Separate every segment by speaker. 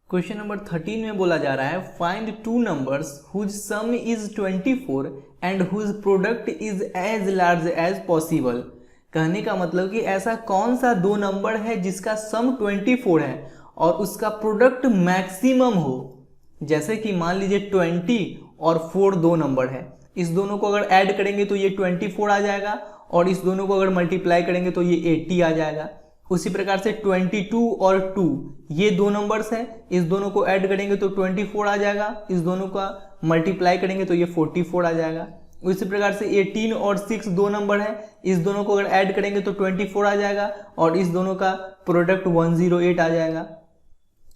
Speaker 1: Question number 13 में बोला जा रहा है find two numbers whose sum is 24 and whose product is as large as possible. कहने का मतलब कि ऐसा कौन सा दो नंबर है जिसका सम 24 है और उसका प्रोडक्ट मैक्सिमम हो। जैसे कि मान लीजिए 20 और 4 दो नंबर है, इस दोनों को अगर ऐड करेंगे तो ये 24 आ जाएगा और इस दोनों को अगर मल्टीप्लाई करेंगे तो ये 80 आ जाएगा। उसी प्रकार से 22 और 2 ये दो नंबर्स हैं, इस दोनों को ऐड करेंगे तो 24 आ जाएगा, इस दोनों का मल्टीप्लाई करेंगे तो ये 44 आ जाएगा। उसी प्रकार से 18 और 6 दो नंबर है, इस दोनों को अगर ऐड करेंगे तो 24 आ जाएगा और इस दोनों का प्रोडक्ट 108 आ जाएगा।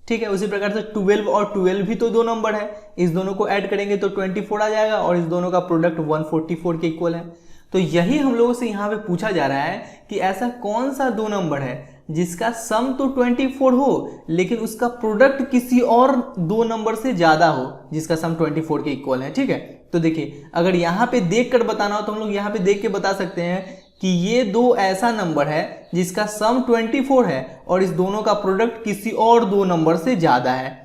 Speaker 1: ठीक है। उसी प्रकार से 12 और 12 भी तो दो नंबर है, इस दोनों को ऐड करेंगे तो 24 आ जाएगा और इस दोनों का प्रोडक्ट 144 के इक्वल है। तो यही हम लोगों से यहाँ पे पूछा जा रहा है कि ऐसा कौन सा दो नंबर है जिसका सम तो 24 हो लेकिन उसका प्रोडक्ट किसी और दो नंबर से ज्यादा हो जिसका सम 24 के इक्वल है। ठीक है। तो देखिए अगर यहाँ पे देख कर बताना हो तो हम लोग यहाँ पे देख के बता सकते हैं कि ये दो ऐसा नंबर है जिसका सम 24 है और इस दोनों का प्रोडक्ट किसी और दो नंबर से ज्यादा है।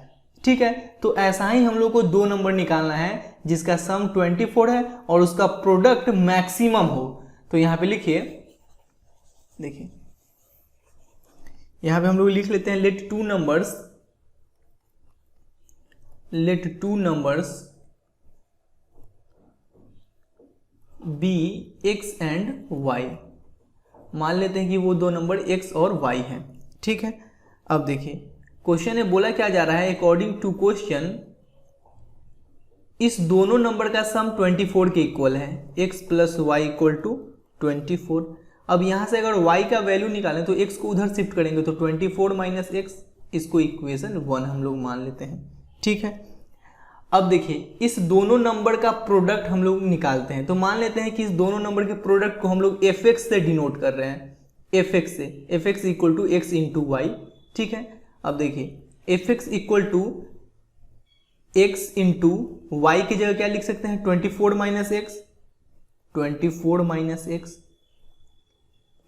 Speaker 1: ठीक है। तो ऐसा ही हम लोग को दो नंबर निकालना है जिसका सम 24 है और उसका प्रोडक्ट मैक्सिमम हो। तो यहां पे लिखिए, देखिए यहां पे हम लोग लिख लेते हैं let two numbers be x and y. मान लेते हैं कि वो दो नंबर एक्स और वाई हैं। ठीक है। अब देखिए क्वेश्चन में बोला क्या जा रहा है, अकॉर्डिंग टू क्वेश्चन इस दोनों नंबर का सम 24 के इक्वल है, x plus y equal to 24। अब यहां से अगर y का वैल्यू निकालें तो x को उधर शिफ्ट करेंगे तो 24 माइनस एक्स, इसको इक्वेशन 1 हम लोग मान लेते हैं। ठीक है। अब देखिए इस दोनों नंबर का प्रोडक्ट हम लोग निकालते हैं, तो मान लेते हैं कि इस दोनों नंबर के प्रोडक्ट को हम लोग fx से डिनोट कर रहे हैं, fx से, fx equal to x into y. ठीक है। अब देखिए fx equal to x into y की जगह क्या लिख सकते हैं, 24 माइनस एक्स।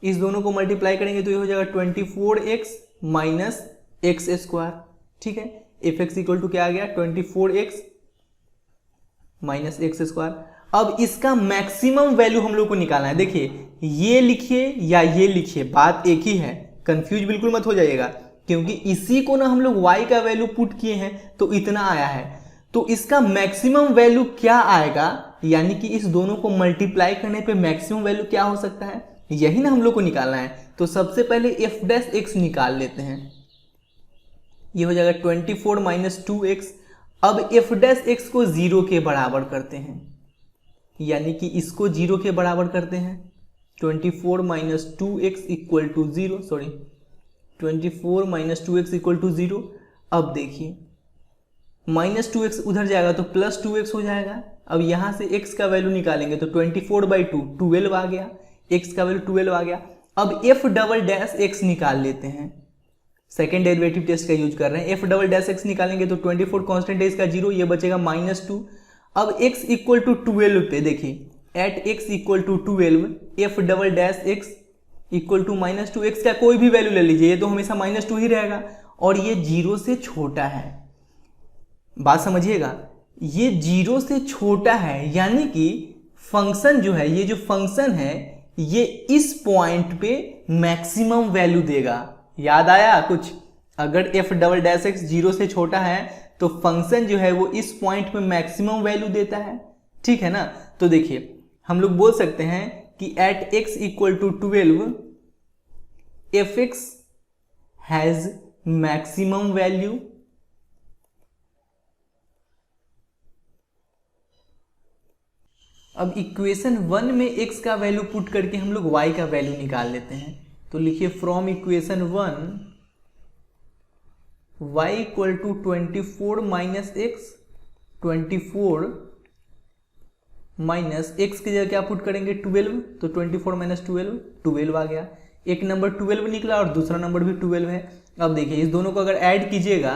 Speaker 1: इस दोनों को मल्टीप्लाई करेंगे तो ये हो जाएगा 24x माइनस एक्स स्क्वायर। ठीक है। fx इक्वल टू क्या आ गया, 24x माइनस एक्स स्क्वायर। अब इसका मैक्सिमम वैल्यू हम लोग को निकालना है। देखिए ये लिखिए या ये लिखिए, बात एक ही है, कंफ्यूज बिल्कुल मत हो जाइएगा, क्योंकि इसी को ना हम लोग y का वैल्यू पुट किए हैं तो इतना आया है। तो इसका मैक्सिमम वैल्यू क्या आएगा, यानी कि इस दोनों को मल्टीप्लाई करने पे मैक्सिमम वैल्यू क्या हो सकता है, यही ना हम लोग को निकालना है। तो सबसे पहले f डैश x निकाल लेते हैं, ये हो जाएगा 24 माइनस 2x। अब f डैश x को 0 के बराबर करते हैं, यानी कि इसको 0 के बराबर करते हैं। 24 minus 2x equal to 0, sorry 24 minus 2x equal to 0। अब देखिए माइनस 2x उधर जाएगा तो प्लस 2x हो जाएगा। अब यहां से x का वैल्यू निकालेंगे तो 24/2 12 आ गया, x का वैल्यू 12 आ गया। अब f डबल डैश x निकाल लेते हैं, सेकेंड डेरिवेटिव टेस्ट का यूज कर रहे हैं। f डबल डैश x निकालेंगे तो 24 कांस्टेंट है इसका 0, ये बचेगा -2। अब x इक्वल टू 12 पे देखिए at x equal to 12 f double dash x equal to -2, x का कोई भी वैल्यू ले लीजिए, ये तो हमेशा -2 ही रहेगा और ये 0 से छोटा है। बात समझिएगा, ये 0 से छोटा है, यानी कि फंक्शन जो है, ये जो फंक्शन है ये इस पॉइंट पे मैक्सिमम वैल्यू देगा। याद आया कुछ? अगर f डबल डैश x 0 से छोटा है तो फंक्शन जो है वो इस पॉइंट पे मैक्सिमम वैल्यू देता है। ठीक है ना। तो देखिए हम लोग बोल सकते हैं कि at x equal to 12 fx has maximum value. अब इक्वेशन 1 में x का वैल्यू पुट करके हम लोग y का वैल्यू निकाल लेते हैं। तो लिखिए from equation 1 y equal to 24 minus x, 24 minus x की जगह क्या पुट करेंगे 12, तो 24 माइनस 12 आ गया। एक नंबर 12 निकला और दूसरा नंबर भी 12 है। अब देखिए इस दोनों को अगर ऐड कीजिएगा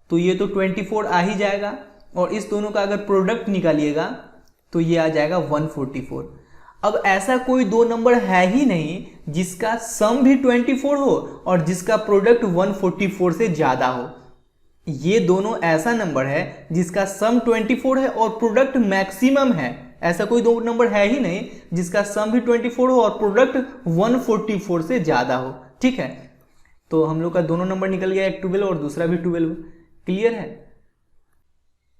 Speaker 1: तो ये तो 24 आ ही जाएगा और इस दोनों का अगर प्रोडक्ट निकालिएगा तो ये आ जाएगा 144। अब ऐसा कोई दो नंबर है ही नहीं जिसका सम भी 24 हो और जिसका प्रोडक्ट 144 से ज्यादा हो। ये दोनों ऐसा नंबर है जिसका सम 24 है और प्रोडक्ट मैक्सिमम है। ऐसा कोई दो नंबर है ही नहीं जिसका सम भी 24 हो और प्रोडक्ट 144 से ज्यादा हो। ठीक है, तो हम लोग का दोनों नंबर निकल गया, एक 12 और दूसरा भी 12। क्लियर है।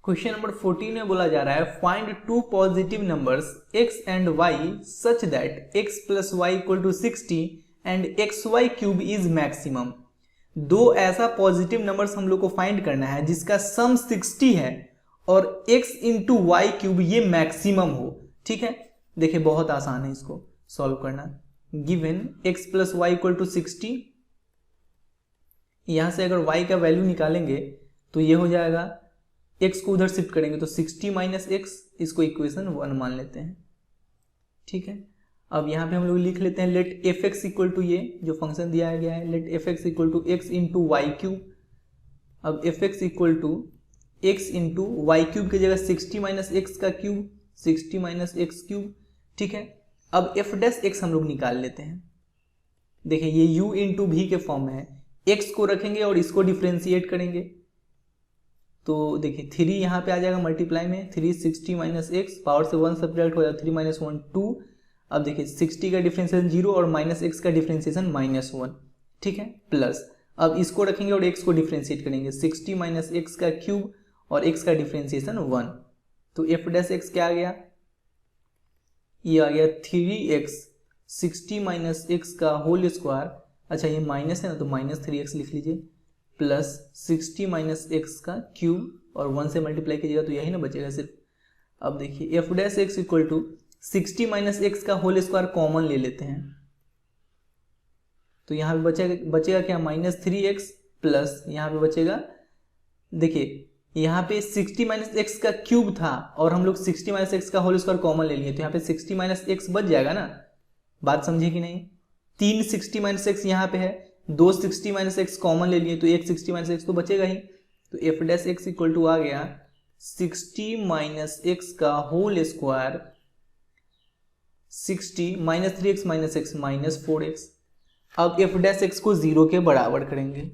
Speaker 1: क्वेश्चन नंबर 14 में बोला जा रहा है find two positive numbers x and y such that x plus y equal to 60 and xy cube is maximum. दो ऐसा पॉजिटिव नंबर्स हम लोग को फाइंड करना है जिसका सम 60 है और x इंटू वाई क्यूब ये मैक्सिमम हो। ठीक है, देखिए बहुत आसान है इसको सॉल्व करना। Given x plus y equal to 60, यहां से अगर y का वैल्यू निकालेंगे तो ये हो जाएगा, x को उधर शिफ्ट करेंगे तो 60 माइनस एक्स, इसको इक्वेशन 1 मान लेते हैं। ठीक है, अब यहाँ पे हम लोग लिख लेते हैं let f x equal to ये जो फंक्शन दिया गया है, let f x equal to x into y cube. अब f x equal to x into y cube की जगह 60 माइनस एक्स का क्यूब, 60 माइनस एक्स क्यूब। ठीक है, अब एफ डैश एक्स हम लोग निकाल लेते हैं। देखिए ये u इंटू भी के फॉर्म में है, x को रखेंगे और इसको डिफ्रेंशिएट करेंगे तो देखिए 3 यहाँ पे आ जाएगा मल्टीप्लाई में, 3 60 माइनस एक्स, पावर से 1 सब्ट्रैक्ट हो जाएगा, 3 माइनस 1 2। अब देखिए 60 का डिफ्रेंशिएशन 0 और माइनस एक्स का डिफ्रेंशिएशन -1। ठीक है, प्लस अब इसको रखेंगे और x को डिफ्रेंशिएट करेंगे, 60 माइनस एक्स का क्यूब और x का डिफ्रेंशिएशन 1। तो एफ डैश एक्स क्या आ गया, ये आ गया 3x 60 माइनस एक्स का होल स्क्वायर। अच्छा ये माइनस है ना तो माइनस 3x लिख लीजिए, प्लस 60 माइनस एक्स का क्यूब और 1 से मल्टीप्लाई कीजिएगा तो यही ना बचेगा सिर्फ। अब देखिए f dash x equal to 60 minus x का होल स्क्वायर कॉमन ले लेते हैं तो यहाँ पे बचेगा क्या, -3x प्लस यहाँ पे बचेगा, देखिए यहाँ पे 60 माइनस एक्स का क्यूब था और हम लोग 60 माइनस एक्स का होल स्क्वायर कॉमन ले लिए तो यहाँ पे 60 माइनस एक्स बच जाएगा ना। बात समझे कि नहीं, 3 60 माइनस एक्स यहाँ पे है, 2 60 माइनस एक्स कॉमन ले लिए तो 1 60 माइनस एक्स तो बचेगा ही। तो f dash x equal to आ गया 60 माइनस एक्स का whole square, 60 minus 3x minus x minus 4x। अब एफ डैश एक्स को 0 के बराबर करेंगे,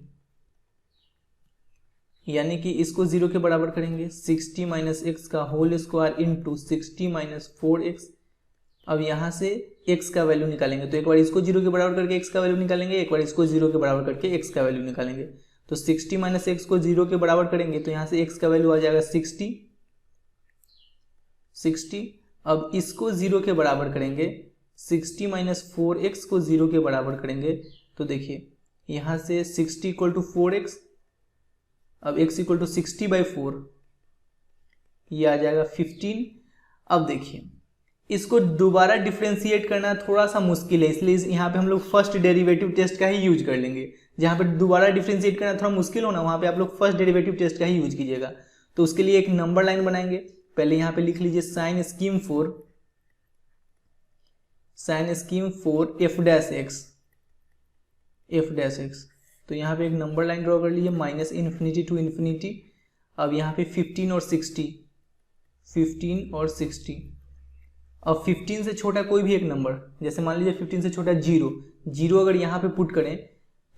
Speaker 1: यानी कि इसको 0 के बराबर करेंगे, 60 माइनस एक्स का whole square into 60 minus 4x। अब यहाँ से x का वैल्यू निकालेंगे तो एक बार इसको 0 के बराबर करके x का वैल्यू निकालेंगे, एक बार इसको 0 के बराबर करके x का वैल्यू निकालेंगे। तो 60 माइनस एक्स को 0 के बराबर करेंगे तो यहाँ से x का वैल्यू आ जाएगा 60। अब इसको 0 के बराबर करेंगे, 60 माइनस 4x को 0 के बराबर करेंगे तो देखिए यहाँ से 60 इक्वल टू 4x, अब x इक्वल टू 60/4, ये आ जाएगा 15। अब देखिए इसको दोबारा डिफ्रेंशिएट करना थोड़ा सा मुश्किल है, इसलिए यहाँ पे हम लोग फर्स्ट डेरिवेटिव टेस्ट का ही यूज कर लेंगे। जहाँ पे दोबारा डिफ्रेंशिएट करना थोड़ा मुश्किल हो ना, वहाँ पे आप लोग फर्स्ट डेरिवेटिव टेस्ट का ही यूज कीजिएगा। तो उसके लिए एक नंबर लाइन बनाएंगे, पहले यहाँ पे लिख लीजिए sign scheme for f dash x. तो यहाँ पे एक नंबर लाइन ड्रॉ कर लीजिए -∞ टू इन्फिनिटी। अब यहाँ पे 15 और 60। अब 15 से छोटा कोई भी एक नंबर, जैसे मान लीजिए 15 से छोटा 0 अगर यहाँ पे पुट करें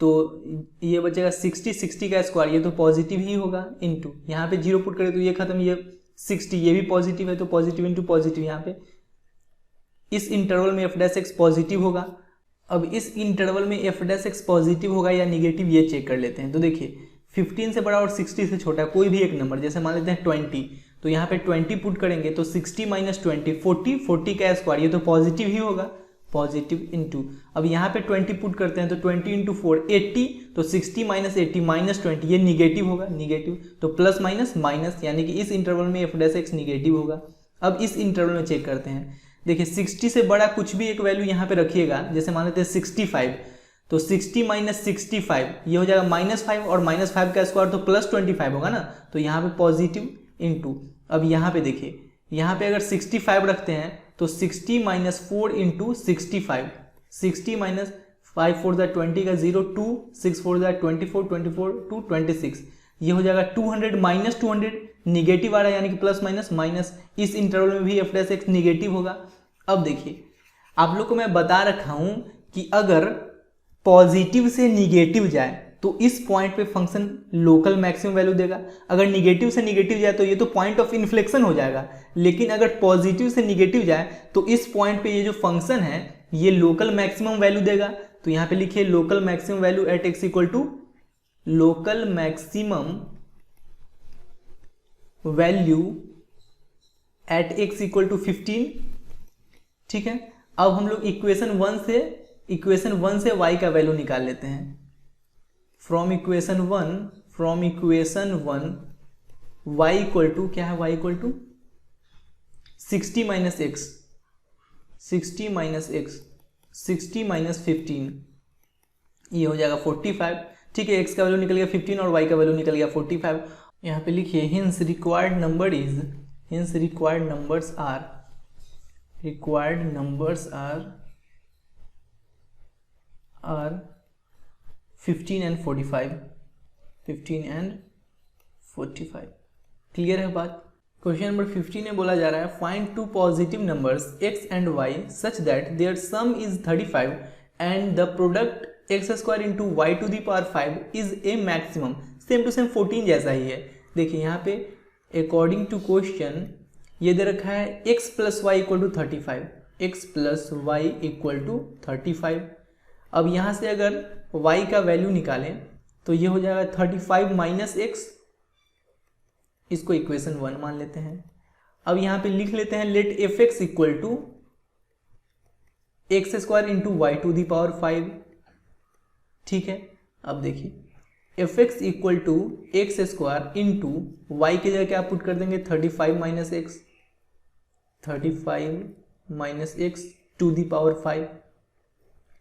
Speaker 1: तो ये बचेगा 60 का स्क्वायर, ये तो पॉजिटिव ही होगा, इंटू यहाँ पे 0 पुट करें तो ये खत्म, ये 60 ये भी पॉजिटिव है तो पॉजिटिव इंटू पॉजिटिव। यहाँ पे इस इंटरवल में एफ डैश एक्स पॉजिटिव होगा। अब इस इंटरवल में एफ डैश एक्स पॉजिटिव होगा या निगेटिव ये चेक कर लेते हैं। तो देखिए 15 से बड़ा और 60 से छोटा कोई भी एक नंबर, जैसे मान लेते हैं 20, तो यहाँ पे 20 पुट करेंगे तो 60 माइनस 20 40 का स्क्वायर, ये तो पॉजिटिव ही होगा, पॉजिटिव इंटू। अब यहाँ पे 20 पुट करते हैं तो 20 इंटू 4 80, तो 60 माइनस 80 माइनस 20 ये निगेटिव होगा, निगेटिव तो प्लस माइनस माइनस, यानी कि इस इंटरवल में एफ डैश एक्स निगेटिव होगा। अब इस इंटरवल में चेक करते हैं, देखिए 60 से बड़ा कुछ भी एक वैल्यू यहाँ पे रखिएगा, जैसे मान लेते हैं 65, तो 60 माइनस 65 ये हो जाएगा -5 और -5 का स्क्वायर तो +25 होगा ना, तो यहाँ पे पॉजिटिव इंटू। अब यहाँ पे देखिए, यहाँ पे अगर 65 रखते हैं तो 60 माइनस 4 इंटू 65, 60 माइनस 5 4 20 का 0 2 6 4 24 24 2 26, ये हो जाएगा 200 माइनस 200 निगेटिव आ रहा है, यानी कि प्लस माइनस माइनस, इस इंटरवल में भी एफ डैश एक्स निगेटिव होगा। अब देखिए आप लोग को मैं बता रखा हूं कि अगर पॉजिटिव से निगेटिव जाए तो इस पॉइंट पे फंक्शन लोकल मैक्सिमम वैल्यू देगा। अगर निगेटिव से निगेटिव जाए तो ये तो पॉइंट ऑफ इन्फ्लेक्शन हो जाएगा, लेकिन अगर पॉजिटिव से निगेटिव जाए तो इस पॉइंट पे ये जो फंक्शन है ये लोकल मैक्सिमम वैल्यू देगा। तो यहाँ पे लिखिए local maximum value at x equal to local maximum value at x equal to 15। ठीक है, अब हम लोग इक्वेशन वन से y का वैल्यू निकाल लेते हैं। From equation one y equal to क्या है, y equal to 60 minus x 60 minus 15, ये हो जाएगा 45। ठीक है, x का वैल्यू निकल गया 15 और y का वैल्यू निकल गया 45। यहाँ पे लिखिए hence required numbers are 15 and 45। Clear है बात। क्वेश्चन नंबर 15 में बोला जा रहा है find two positive numbers x and y such that their sum is 35 and the product x square into y to the power 5 is a maximum. Same to same 14 जैसा ही है। देखिए यहाँ पे अकॉर्डिंग टू क्वेश्चन ये दे रखा है x plus y equal to 35, x plus y equal to 35। अब यहाँ से अगर y का वैल्यू निकालें तो ये हो जाएगा 35 माइनस एक्स, इसको इक्वेशन 1 मान लेते हैं। अब यहाँ पे लिख लेते हैं let f x equal to x square into y to the power 5। ठीक है, अब देखिए f x equal to x square into y की जगह क्या पुट कर देंगे 35 minus x to the power 5।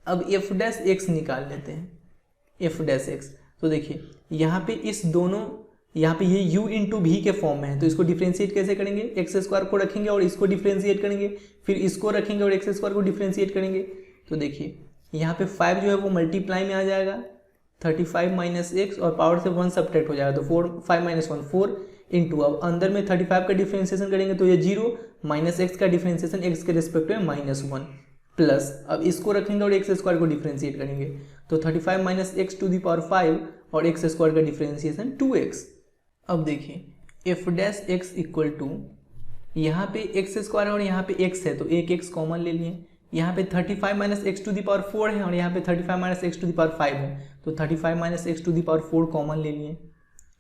Speaker 1: अब एफ डैश एक्स निकाल लेते हैं, एफ डैश एक्स। तो देखिए यहाँ पे इस दोनों, यहाँ पे ये u इंटू भी के फॉर्म में है, तो इसको डिफ्रेंशिएट कैसे करेंगे, एक्स स्क्वायर को रखेंगे और इसको डिफ्रेंशिएट करेंगे, फिर इसको रखेंगे और एक्स स्क्वायर को डिफ्रेंशिएट करेंगे। तो देखिए यहाँ पे 5 जो है वो मल्टीप्लाई में आ जाएगा 35 माइनस एक्स और पावर से 1 सब्ट्रैक्ट हो जाएगा, तो 5 माइनस 1 4 इंटू, अब अंदर में 35 का डिफ्रेंशिएशन करेंगे तो ये 0 माइनस एक्स का डिफ्रेंशिएशन एक्स के रिस्पेक्ट में -1 प्लस, अब इसको रखेंगे और एक्स स्क्वायर को डिफ्रेंशिएट करेंगे तो 35 minus x to the power 5 और एक्स स्क्वायर का डिफ्रेंशिएशन 2x। अब देखिए f dash x equal to, यहाँ पे एक्स स्क्वायर और यहाँ पे x है तो एक x कॉमन ले लिए, यहाँ पे 35 minus x to the power 4 है और यहाँ पे 35 minus x to the power 5 है, तो 35 minus x to the power 4 common ले लिए।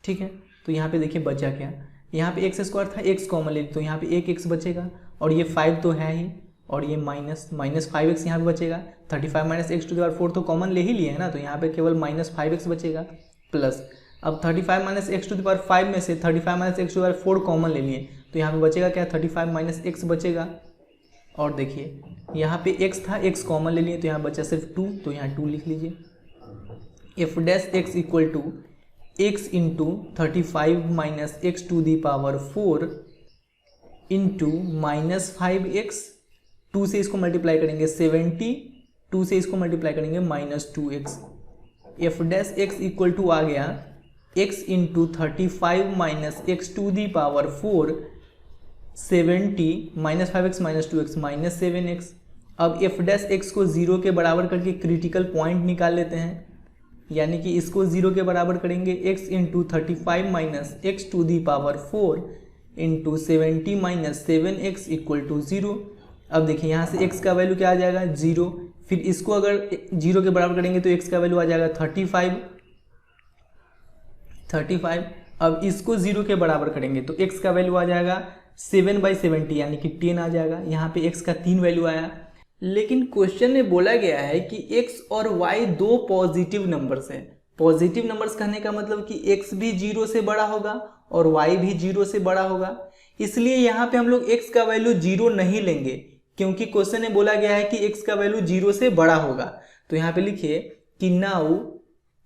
Speaker 1: ठीक है, तो यहाँ पे देखिए बचा क्या, यहाँ पे एक्स स्क्वायर था x कॉमन ले लिए तो यहाँ पे एक x बचेगा और ये 5 तो है ही और ये माइनस 5x यहाँ पे बचेगा। 35 minus x to the power 4 तो कॉमन ले ही लिए है ना, तो यहाँ पे केवल -5x बचेगा प्लस, अब 35 minus x to the power 5 में से 35 minus x to the power 4 common ले लिए तो यहाँ पे बचेगा क्या 35 माइनस एक्स बचेगा। और देखिए यहाँ पे x था, x कॉमन ले लिए तो यहाँ बचा सिर्फ 2, तो यहाँ 2 लिख लीजिए। F dash x equal to x into 35 minus x to the power 4 into -5x, 2 से इसको मल्टीप्लाई करेंगे 70, 2 से इसको मल्टीप्लाई करेंगे -2x। F dash x equal to आ गया x into 35 minus x to the power 4 70 -5x -2x -7x। अब F dash x को 0 के बराबर करके क्रिटिकल पॉइंट निकाल लेते हैं, यानी कि इसको 0 के बराबर करेंगे x into 35 minus x to the power 4 into 70 minus 7x equal to 0। अब देखिए यहाँ से x का वैल्यू क्या आ जाएगा 0, फिर इसको अगर 0 के बराबर करेंगे तो x का वैल्यू आ जाएगा 35। अब इसको 0 के बराबर करेंगे तो x का वैल्यू आ जाएगा 7/70 यानी कि 10 आ जाएगा। यहाँ पे x का 3 वैल्यू आया, लेकिन क्वेश्चन में बोला गया है कि x और y दो पॉजिटिव नंबर्स हैं। पॉजिटिव नंबर्स कहने का मतलब कि x भी 0 से बड़ा होगा और y भी 0 से बड़ा होगा, इसलिए यहाँ पे हम लोग x का वैल्यू 0 नहीं लेंगे क्योंकि क्वेश्चन में बोला गया है कि x का वैल्यू 0 से बड़ा होगा। तो यहाँ पे लिखिए कि now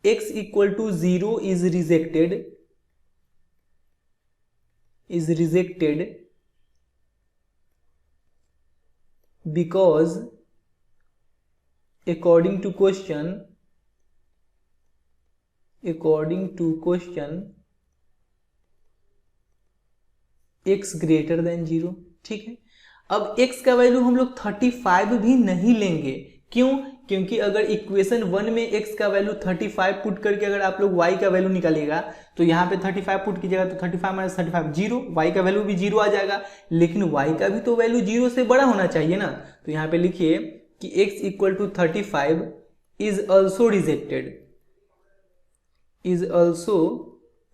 Speaker 1: x equal to 0 is rejected because according to question x greater than 0। ठीक है, अब x का वैल्यू हम लोग 35 भी नहीं लेंगे क्यों? क्योंकि अगर इक्वेशन 1 में x का वैल्यू 35 पुट करके अगर आप लोग y का वैल्यू निकालिएगा तो यहाँ पे 35 पुट कीजिएगा तो 35 माइनस 35 जीरो, y का वैल्यू भी जीरो आ जाएगा, लेकिन y का भी तो वैल्यू जीरो से बड़ा होना चाहिए ना। तो यहाँ पे लिखिए कि x equal to 35 is also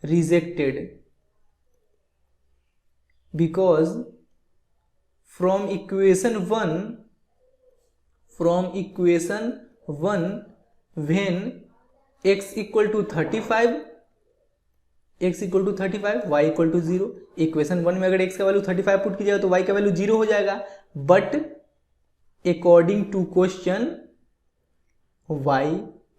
Speaker 1: rejected because from equation 1 when x equal to 35 y equal to 0। Equation 1 में अगर x का वैल्यू 35 पुट कीजिएगा तो y का वैल्यू 0 हो जाएगा, but according to question y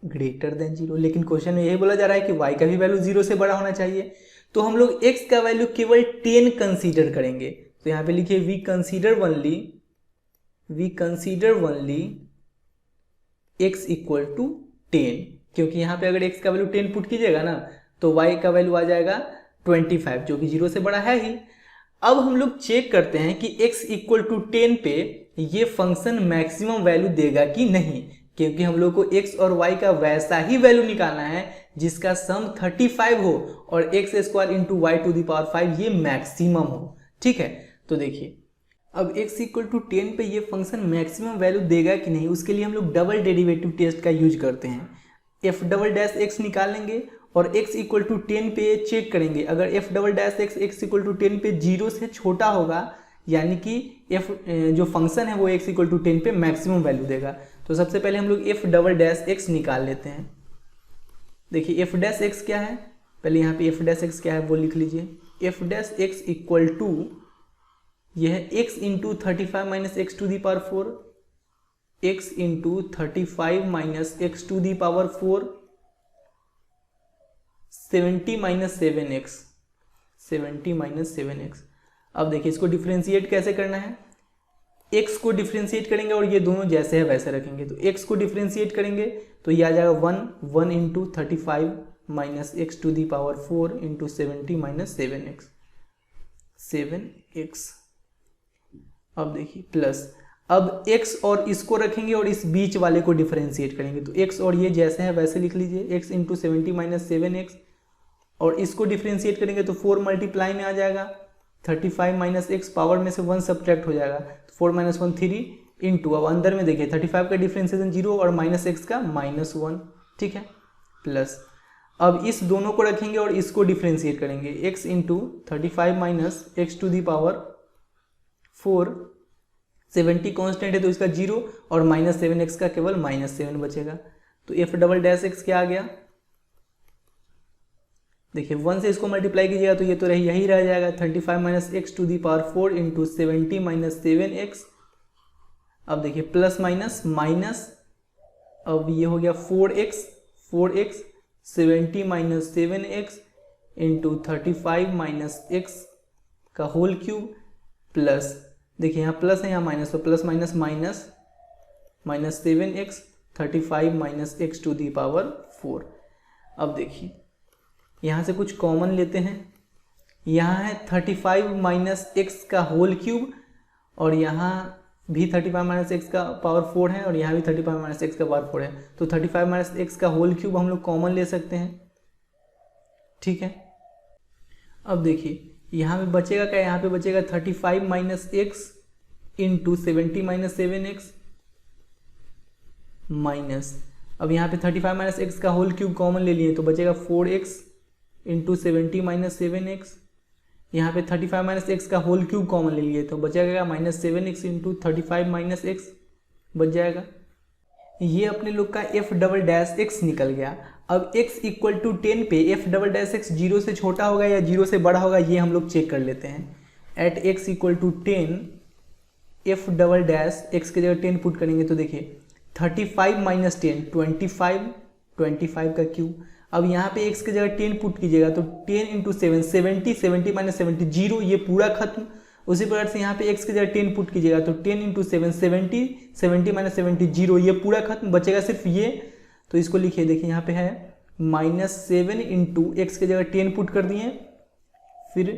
Speaker 1: greater than 0। लेकिन क्वेश्चन में यही बोला जा रहा है कि y का भी वैल्यू 0 से बड़ा होना चाहिए, तो हम लोग x का वैल्यू केवल 10 कंसीडर करेंगे। तो यहाँ पे लिखिए we consider only x equal to 10, क्योंकि यहाँ पे अगर x का वैल्यू 10 पुट कीजिएगा ना तो y का वैल्यू आ जाएगा 25, जो कि 0 से बड़ा है ही। अब हम लोग चेक करते हैं कि x इक्वल टू 10 पे ये फंक्शन मैक्सिमम वैल्यू देगा कि नहीं, क्योंकि हम लोग को x और y का वैसा ही वैल्यू निकालना है जिसका सम 35 हो और x square into y to the power 5 ये मैक्सिमम हो। ठीक है, तो देखिए अब x इक्वल टू 10 पे ये फंक्शन मैक्सिमम वैल्यू देगा कि नहीं, उसके लिए हम लोग डबल डेरिवेटिव टेस्ट का यूज करते हैं। f डबल डैश x निकालेंगे और x इक्वल टू 10 पे चेक करेंगे। अगर f double dash x equal to 10 पे 0 से छोटा होगा, यानी कि f जो फंक्शन है वो x इक्वल टू 10 पे मैक्सिमम वैल्यू देगा। तो सबसे पहले हम लोग f डबल डैश x निकाल लेते हैं। देखिए f डैश x क्या है, पहले यहाँ पे f डैश x क्या है वो लिख लीजिए। f dash x equal to यह है x into 35 minus x to the power 4, x into 35 minus x to the power 4, 70 minus 7x। अब देखिए इसको डिफ्रेंशिएट कैसे करना है, x को डिफ्रेंशिएट करेंगे और ये दोनों जैसे है वैसे रखेंगे। तो x को डिफ्रेंशिएट करेंगे तो ये आ जाएगा 1 into 35 minus x to the power 4 into 70 minus 7x। अब देखिए प्लस, अब x और इसको रखेंगे और इस बीच वाले को डिफरेंशिएट करेंगे। तो x और ये जैसे हैं वैसे लिख लीजिए, x इंटू 70 माइनस 7x, और इसको डिफरेंशिएट करेंगे तो 4 मल्टीप्लाई में आ जाएगा 35 माइनस एक्स, पावर में से 1 सब्ट्रैक्ट हो जाएगा तो 4 माइनस 1 3 इंटू, अब अंदर में देखिए 35 का डिफरेंशिएशन 0 और माइनस एक्स का -1। ठीक है, प्लस अब इस दोनों को रखेंगे और इसको डिफरेंशिएट करेंगे, x into 35 minus x to the power 4, 70 constant है तो इसका 0 और माइनस 7x का केवल -7 बचेगा। तो f डबल डैश x क्या आ गया, देखिए 1 से इसको मल्टीप्लाई कीजिएगा तो ये तो यही रह जाएगा 35 minus x to the power 4 into 70 minus 7x। अब देखिए प्लस माइनस माइनस, अब ये हो गया 4x 70 minus 7x into 35 minus x का होल क्यूब, प्लस देखिए यहाँ प्लस है यहाँ माइनस, तो plus minus minus 7x 35 minus x to the power 4। अब देखिए यहाँ से कुछ कॉमन लेते हैं, यहाँ है 35 माइनस एक्स का होल क्यूब और यहाँ भी 35 माइनस एक्स का पावर 4 है और यहाँ भी 35 माइनस एक्स का पावर 4 है। तो 35 माइनस एक्स का होल क्यूब हम लोग कॉमन ले सकते हैं। ठीक है, अब देखिए यहाँ पे बचेगा क्या, यहाँ पे बचेगा 35 minus x into 70 minus 7x minus, अब यहाँ पे 35 माइनस एक्स का होल क्यूब कॉमन ले लिए तो बचेगा 4x इंटू 70 माइनस 7x। यहाँ पे 35 माइनस एक्स का होल क्यूब कॉमन ले लिए तो बचेगा -7x इंटू 35 माइनस एक्स बच जाएगा। ये अपने लोग का f डबल डैश x निकल गया। अब x इक्वल टू 10 पे f डबल डैश x 0 से छोटा होगा या 0 से बड़ा होगा ये हम लोग चेक कर लेते हैं। At x equal to 10 f double dash x की जगह 10 पुट करेंगे तो देखिए 35 माइनस 10 25 का क्यूब। अब यहाँ पे x की जगह 10 पुट कीजिएगा तो 10 इंटू 7 70 माइनस 70 0, ये पूरा खत्म। उसी प्रकार से यहाँ पे x की जगह 10 पुट कीजिएगा तो 10 इंटू 7 70 माइनस 70 0, ये पूरा खत्म, बचेगा सिर्फ ये। तो इसको लिखिए, देखिए यहाँ पे है -7 इंटू एक्स की जगह 10 पुट कर दिए, फिर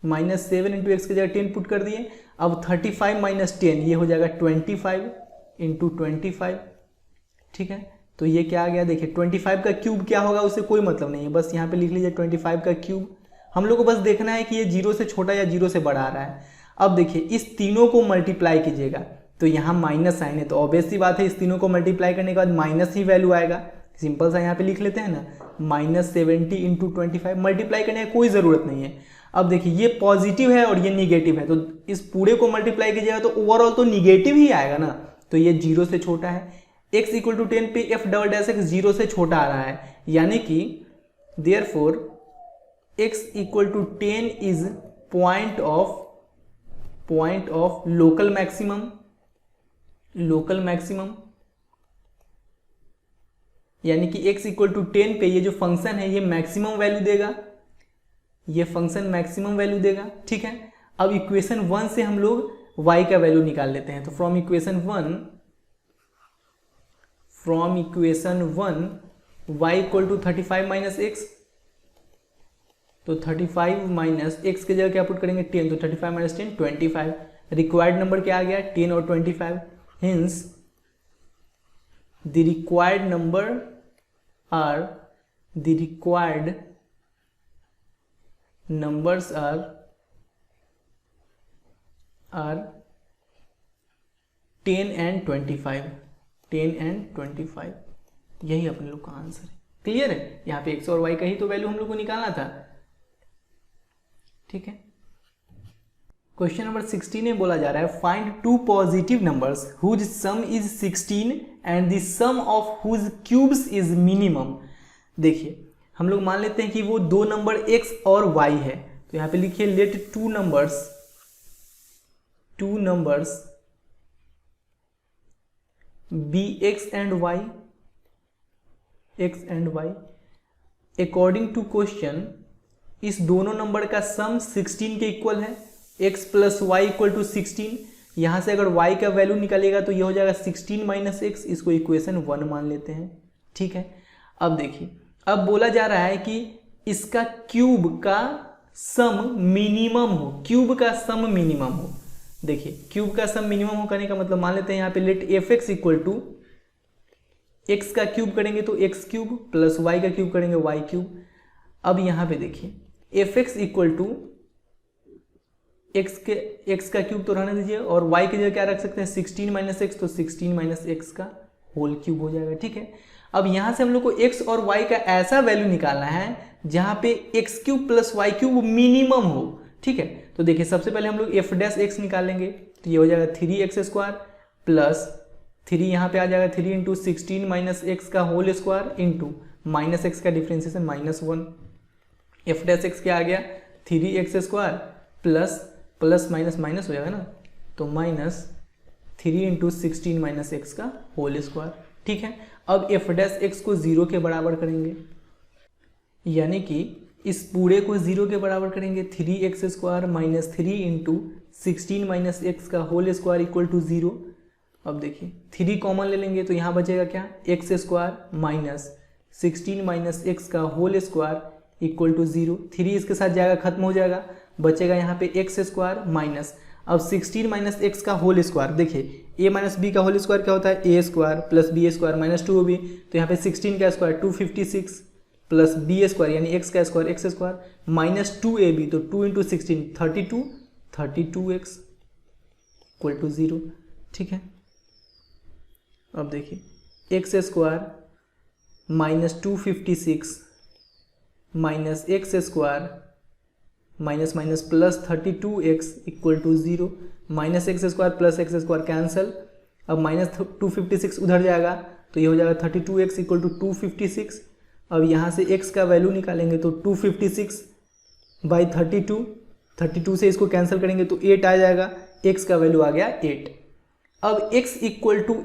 Speaker 1: -7 इंटू एक्स की जगह 10 पुट कर दिए। अब 35 माइनस 10 ये हो जाएगा 25 इंटू 25, ठीक है। तो ये क्या आ गया, देखिए 25 का क्यूब क्या होगा उससे कोई मतलब नहीं है, बस यहाँ पे लिख लीजिए 25 का क्यूब। हम लोग को बस देखना है कि ये 0 से छोटा या 0 से बड़ा आ रहा है। अब देखिए इस तीनों को मल्टीप्लाई कीजिएगा तो यहाँ माइनस साइन है, तो ऑब्वियस सी बात है इस तीनों को मल्टीप्लाई करने के बाद माइनस ही वैल्यू आएगा। सिंपल सा यहाँ पे लिख लेते हैं ना, -70 इंटू 25, मल्टीप्लाई करने की कोई ज़रूरत नहीं है। अब देखिए ये पॉजिटिव है और ये निगेटिव है, तो इस पूरे को मल्टीप्लाई कीजिएगा तो ओवरऑल तो निगेटिव ही आएगा ना, तो ये 0 से छोटा है। x = 10 पे f डबल डैश x 0 से छोटा आ रहा है, यानी कि therefore x = 10 is point of local maximum, यानी कि x = 10 पे ये जो फंक्शन है ये मैक्सिमम वैल्यू देगा, ये फंक्शन मैक्सिमम वैल्यू देगा, ठीक है। अब इक्वेशन 1 से हम लोग y का वैल्यू निकाल लेते हैं, तो फ्रॉम इक्वेशन 1 y = 35 - x, तो 35 माइनस x की जगह क्या पुट करेंगे 10, तो 35 - 10 25। रिक्वायर्ड नंबर क्या आ गया 10 और 25, hints the required numbers are 10 and 25, 10 and 25, यही अपने लोग का आंसर है। क्लियर है, यहाँ पे x और y का ही तो वैल्यू हम लोग को निकालना था, ठीक है। क्वेश्चन नंबर 16 में बोला जा रहा है find two positive numbers whose sum is 16 and the sum of whose cubes is minimum. देखिए हम लोग मान लेते हैं कि वो दो नंबर x और y है, तो यहाँ पे लिखिए let two numbers be x and y according to question इस दोनों नंबर का सम 16 के इक्वल है, x + y = 16। यहाँ से अगर y का वैल्यू निकालेगा तो ये हो जाएगा 16 - x, इसको इक्वेशन 1 मान लेते हैं, ठीक है। अब देखिए अब बोला जा रहा है कि इसका क्यूब का सम मिनिमम हो, क्यूब का सम मिनिमम हो। देखिए क्यूब का सम मिनिमम हो करने का मतलब मान लेते हैं यहाँ पे लेट fx = x का क्यूब करेंगे तो x क्यूब प्लस y का क्यूब करेंगे y क्यूब। अब यहाँ पे देखिए fx = x का क्यूब तो रहने दीजिए और y की जगह क्या रख सकते हैं 16 - x, तो 16 - x का होल क्यूब हो जाएगा, ठीक है। अब यहाँ से हम लोग को x और y का ऐसा वैल्यू निकालना है जहाँ पे x³ + y³ मिनिमम हो, ठीक है। तो देखिए सबसे पहले हम लोग f' निकालेंगे, तो ये हो जाएगा 3x² प्लस 3 यहाँ पे आ जाएगा 3 × 16 - x का whole square into minus x का डिफ्रेंसिएशन -1। f' क्या आ गया 3x² प्लस माइनस हो जाएगा ना, तो -3 × 16 - x का होल स्क्वायर, ठीक है। अब f' को 0 के बराबर करेंगे, यानी कि इस पूरे को 0 के बराबर करेंगे, 3x² - 3 × 16 - x का होल स्क्वायर = 0। अब देखिए 3 कॉमन ले लेंगे तो यहाँ बचेगा क्या x² - 16 - x का होल स्क्वायर = 0। 3 इसके साथ जाएगा खत्म हो जाएगा, बचेगा यहाँ पे x² माइनस अब 16 - x का होल स्क्वायर। देखिए a - b का होल स्क्वायर क्या होता है a² + b² - 2b, तो यहाँ पे 16 का स्क्वायर 256 प्लस b² यानी x का स्क्वायर x² -2ab, तो 2 × 16 32x = 0, ठीक है। अब देखिए x² - 256 -x² minus plus 32x = 0, -x² plus x² cancel. अब -256 उधर जाएगा तो ये हो जाएगा 32x = 256। अब यहाँ से x का वैल्यू निकालेंगे तो 256/32, 32 से इसको कैंसिल करेंगे तो 8 आ जाएगा, x का वैल्यू आ गया 8। अब x =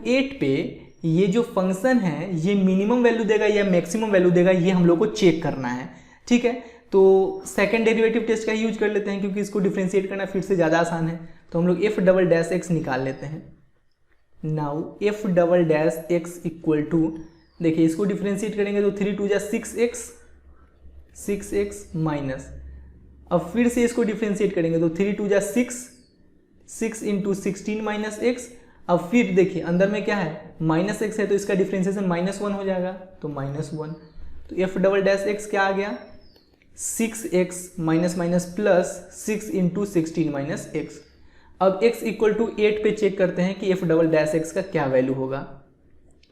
Speaker 1: 8 पे ये जो फंक्शन है ये मिनिमम वैल्यू देगा या मैक्सिमम वैल्यू देगा, ये हम लोग को चेक करना है, ठीक है। तो सेकंड डेरिवेटिव टेस्ट का ही यूज कर लेते हैं क्योंकि इसको डिफ्रेंशिएट करना फिर से ज़्यादा आसान है, तो हम लोग f'' निकाल लेते हैं। नाउ f'' = देखिए इसको डिफ्रेंशिएट करेंगे तो 3 × 2 = 6x माइनस, अब फिर से इसको डिफ्रेंशिएट करेंगे तो 3 × 2 = 6 × 16 - x, अब फिर देखिए अंदर में क्या है, -x है तो इसका डिफ्रेंसिएशन -1 हो जाएगा, तो -1, तो f डबल डैश x क्या आ गया, 6x minus minus plus 6 into 16 minus x. अब x इक्वल टू 8 पे चेक करते हैं कि f डबल डैश x का क्या वैल्यू होगा।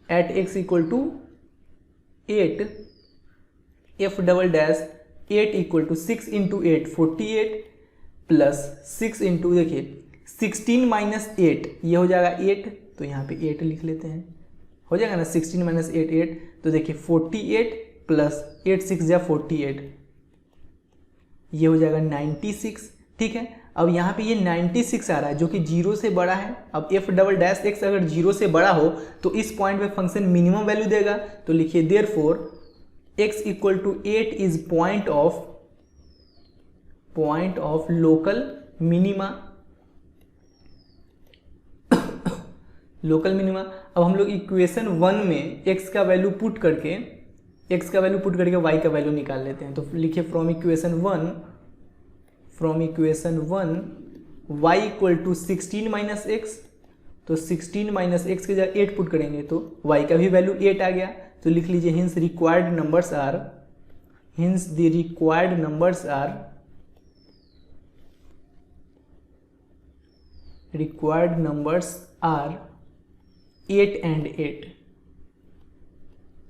Speaker 1: At x equal to 8, f double dash 8 equal to 6 into 8 48 plus 6 into देखिए 16 माइनस 8 ये हो जाएगा 8, तो यहाँ पे 8 लिख लेते हैं, हो जाएगा ना 16 माइनस 8 8, तो देखिए 48 प्लस 8 6 या 48, ये हो जाएगा 96। ठीक है, अब यहाँ पे ये 96 आ रहा है जो कि 0 से बड़ा है। अब f डबल डैश x अगर 0 से बड़ा हो तो इस पॉइंट पे फंक्शन मिनिमम वैल्यू देगा, तो लिखिए therefore x equal to 8 is point of local minima. Local minima. अब हम लोग इक्वेशन 1 में x का वैल्यू पुट करके y का वैल्यू निकाल लेते हैं। तो लिखिए from equation 1 y equal to 16 minus x, तो 16 माइनस एक्स की जगह 8 पुट करेंगे तो y का भी वैल्यू 8 आ गया। तो लिख लीजिए hence required numbers are 8 and 8।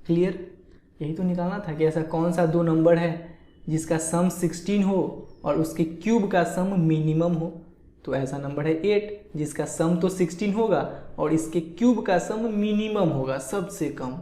Speaker 1: Clear, यही तो निकालना था कि ऐसा कौन सा दो नंबर है जिसका सम 16 हो और उसके क्यूब का सम मिनिमम हो। तो ऐसा नंबर है 8 जिसका सम तो 16 होगा और इसके क्यूब का सम मिनिमम होगा, सबसे कम।